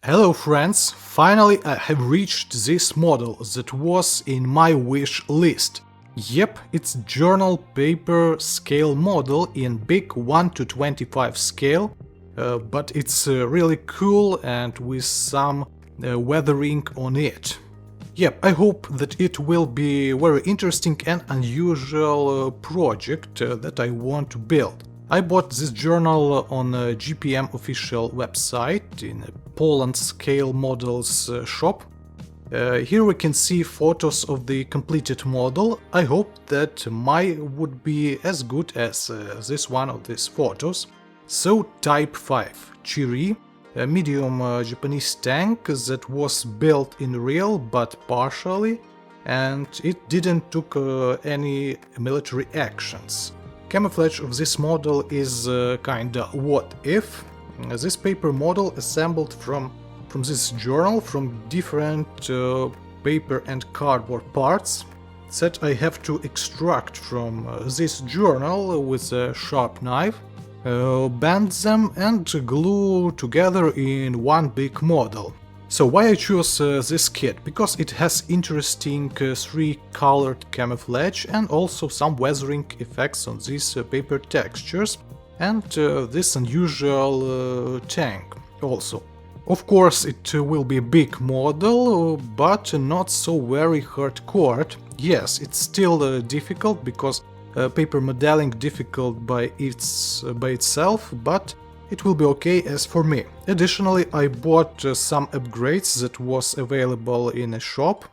Hello friends, finally I have reached this model that was in my wish list. Yep, it's journal paper scale model in big 1 to 25 scale, but it's really cool and with some weathering on it. Yep, I hope that it will be very interesting and unusual project that I want to build. I bought this journal on a GPM official website in a Poland Scale Models shop. Here we can see photos of the completed model. I hope that mine would be as good as this one of these photos. So Type 5 Chiri, a medium Japanese tank that was built in real but partially, and it didn't took any military actions. Camouflage of this model is kinda what if. This paper model assembled from this journal from different paper and cardboard parts that I have to extract from this journal with a sharp knife, bend them and glue together in one big model. So why I chose this kit? Because it has interesting 3-colored camouflage and also some weathering effects on these paper textures and this unusual tank also. Of course it will be a big model, but not so very hardcore. Yes, it's still difficult because paper modeling difficult by itself, but it will be okay as for me. Additionally, I bought some upgrades that was available in a shop.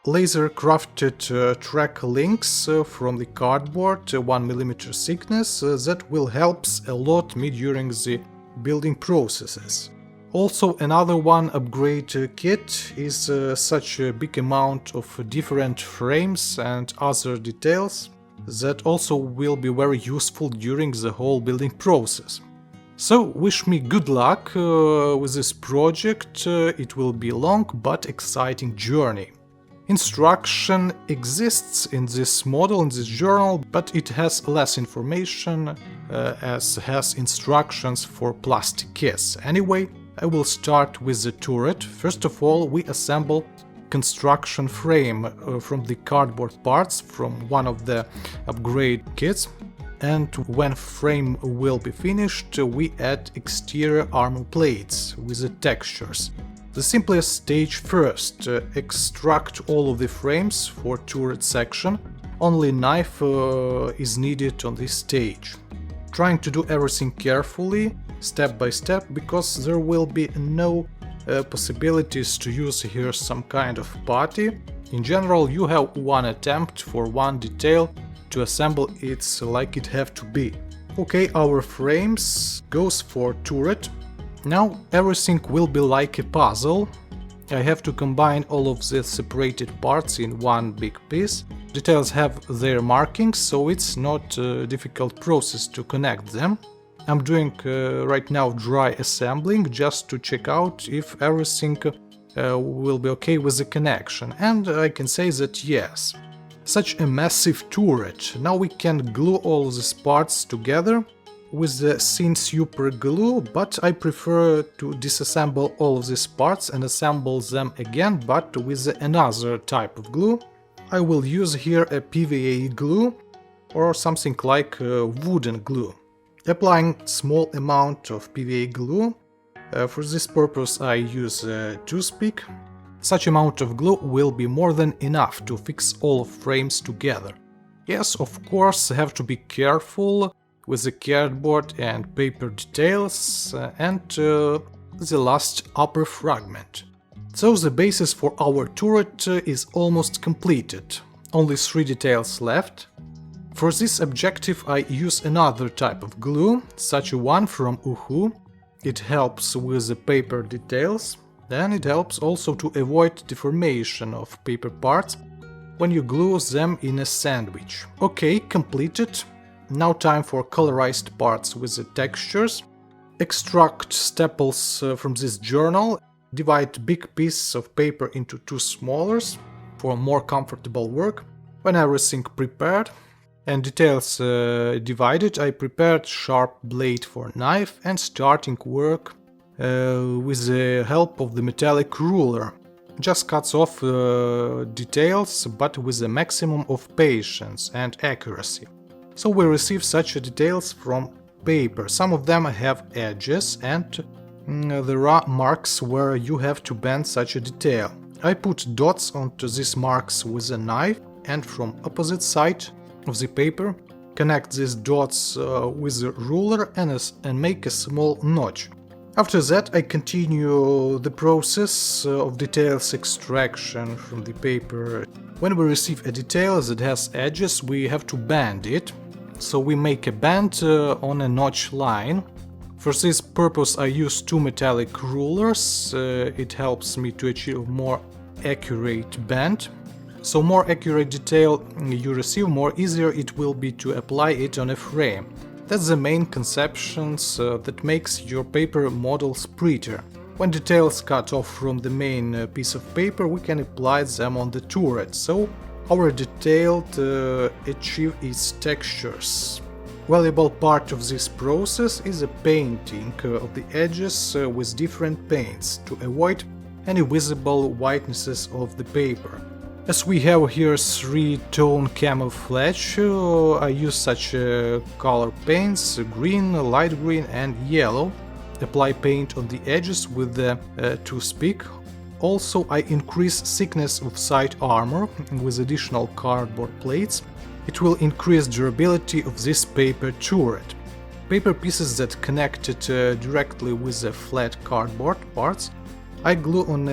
Laser crafted track links from the cardboard 1mm thickness that will help a lot me during the building processes. Also another one upgrade kit is such a big amount of different frames and other details that also will be very useful during the whole building process. So wish me good luck with this project. It will be a long but exciting journey. Instruction exists in this model, in this journal, but it has less information as has instructions for plastic kits. Anyway, I will start with the turret. First of all, we assemble construction frame from the cardboard parts from one of the upgrade kits. And when frame will be finished, we add exterior armor plates with the textures. The simplest stage first, extract all of the frames for turret section. Only knife is needed on this stage. Trying to do everything carefully, step by step, because there will be no possibilities to use here some kind of putty. In general, you have one attempt for one detail to assemble it like it have to be. Okay, our frames goes for turret. Now everything will be like a puzzle. I have to combine all of the separated parts in one big piece. Details have their markings, so it's not a difficult process to connect them. I'm doing right now dry assembling just to check out if everything will be okay with the connection, and I can say that yes. Such a massive turret. Now we can glue all these parts together with the thin super glue, but I prefer to disassemble all of these parts and assemble them again, but with another type of glue. I will use here a PVA glue or something like wooden glue. Applying small amount of PVA glue. For this purpose I use a toothpick. Such amount of glue will be more than enough to fix all frames together. Yes, of course, have to be careful with the cardboard and paper details and the last upper fragment. So the basis for our turret is almost completed. Only 3 details left. For this objective I use another type of glue, such a one from Uhu. It helps with the paper details. Then it helps also to avoid deformation of paper parts when you glue them in a sandwich. Okay, completed. Now time for colorized parts with the textures. Extract staples from this journal. Divide big pieces of paper into 2 smaller for more comfortable work. When everything prepared and details divided, I prepared sharp blade for knife and starting work with the help of the metallic ruler. Just cuts off details, but with a maximum of patience and accuracy. So we receive such details from paper. Some of them have edges, and there are marks where you have to bend such a detail. I put dots onto these marks with a knife, and from opposite side of the paper connect these dots with a ruler and make a small notch. After that, I continue the process of details extraction from the paper. When we receive a detail that has edges, we have to bend it. So we make a bend on a notch line. For this purpose I use two metallic rulers. It helps me to achieve more accurate bend. So more accurate detail you receive, more easier it will be to apply it on a frame. That's the main conceptions that makes your paper models prettier. When details cut off from the main piece of paper, we can apply them on the turret, so our detail achieve its textures. Valuable part of this process is a painting of the edges with different paints to avoid any visible whitenesses of the paper. As we have here three-tone camouflage, I use such color paints: green, light green and yellow. Apply paint on the edges with the toothpick. Also, I increase thickness of side armor with additional cardboard plates. It will increase durability of this paper turret. Paper pieces that connected directly with the flat cardboard parts, I glue on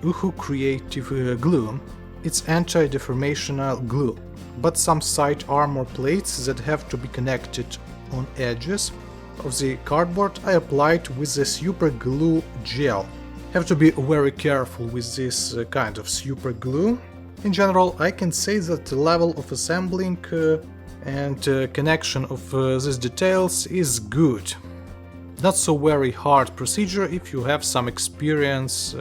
Uhu Creative glue. It's anti-deformational glue, but some side armor plates that have to be connected on edges of the cardboard I applied with the super glue gel. Have to be very careful with this kind of super glue. In general, I can say that the level of assembling and connection of these details is good. Not so very hard procedure if you have some experience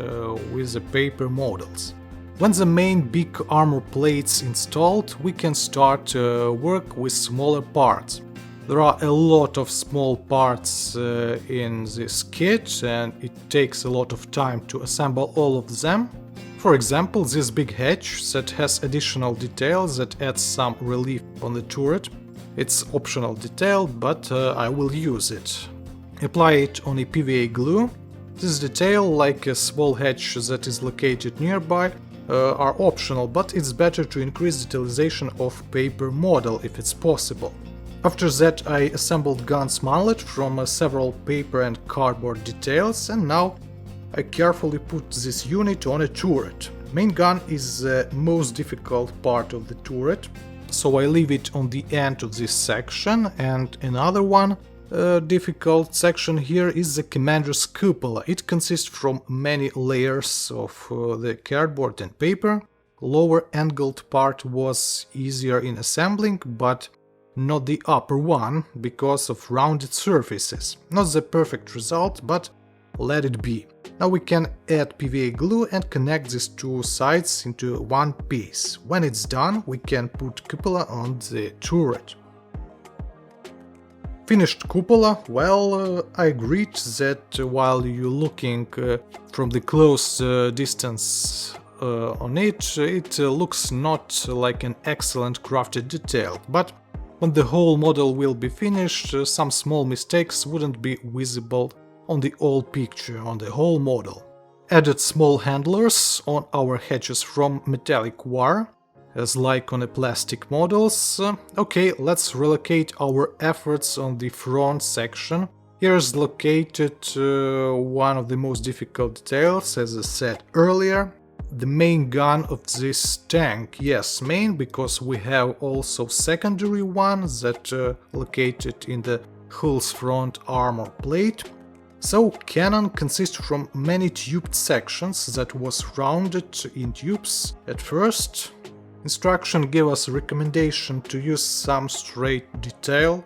with the paper models. When the main big armor plates installed, we can start work with smaller parts. There are a lot of small parts in this kit, and it takes a lot of time to assemble all of them. For example, this big hatch that has additional details that adds some relief on the turret. It's optional detail, but I will use it. Apply it on a PVA glue. This detail, like a small hatch that is located nearby, are optional, but it's better to increase detalization of paper model if it's possible. After that, I assembled gun's mallet from several paper and cardboard details, and now I carefully put this unit on a turret. Main gun is the most difficult part of the turret, so I leave it on the end of this section, and another one difficult section here is the commander's cupola. It consists from many layers of the cardboard and paper. Lower angled part was easier in assembling, but not the upper one because of rounded surfaces. Not the perfect result, but let it be. Now we can add PVA glue and connect these two sides into one piece. When it's done, we can put cupola on the turret. Finished cupola, well, I agreed that while you're looking from the close distance on it, it looks not like an excellent crafted detail, but when the whole model will be finished, some small mistakes wouldn't be visible on the whole picture, on the whole model. Added small handlers on our hatches from metallic wire, as like on the plastic models. Okay, let's relocate our efforts on the front section. Here is located one of the most difficult details, as I said earlier. The main gun of this tank. Yes, main, because we have also secondary one that located in the hull's front armor plate. So cannon consists from many tubed sections that was rounded in tubes at first. Instruction gave us a recommendation to use some straight detail,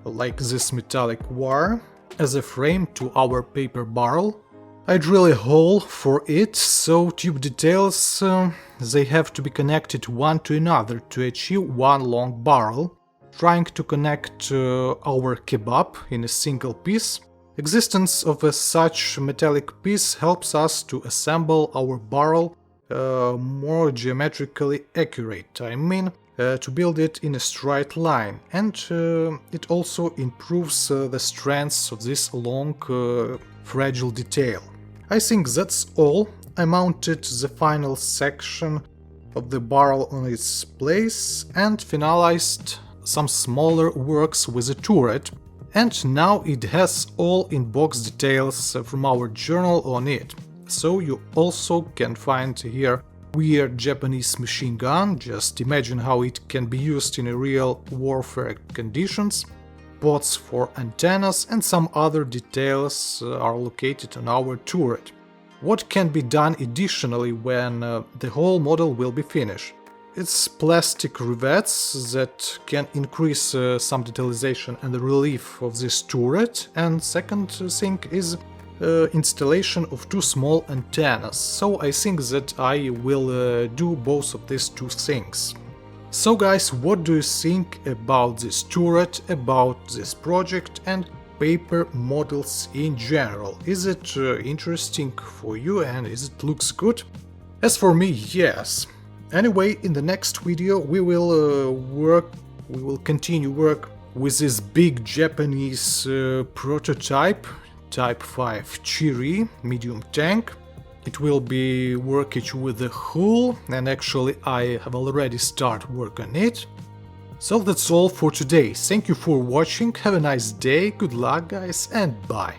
like this metallic wire, as a frame to our paper barrel. I drill a hole for it, so tube details they have to be connected one to another to achieve one long barrel. Trying to connect our kebab in a single piece, Existence of such metallic piece helps us to assemble our barrel more geometrically accurate, I mean, to build it in a straight line, and it also improves the strength of this long, fragile detail. I think that's all. I mounted the final section of the barrel on its place and finalized some smaller works with the turret, and now it has all in-box details from our journal on it. So you also can find here weird Japanese machine gun, just imagine how it can be used in real warfare conditions. Pots for antennas and some other details are located on our turret. What can be done additionally when the whole model will be finished? It's plastic rivets that can increase some detailization and the relief of this turret, and second thing is installation of two small antennas, so I think that I will do both of these two things. So guys, what do you think about this turret, about this project and paper models in general? Is it interesting for you and is it looks good? As for me, yes. Anyway, in the next video we will continue work with this big Japanese prototype, Type 5 Chiri medium tank. It will be working with the hull, and actually I have already started work on it. So that's all for today. Thank you for watching, have a nice day, good luck guys, and bye.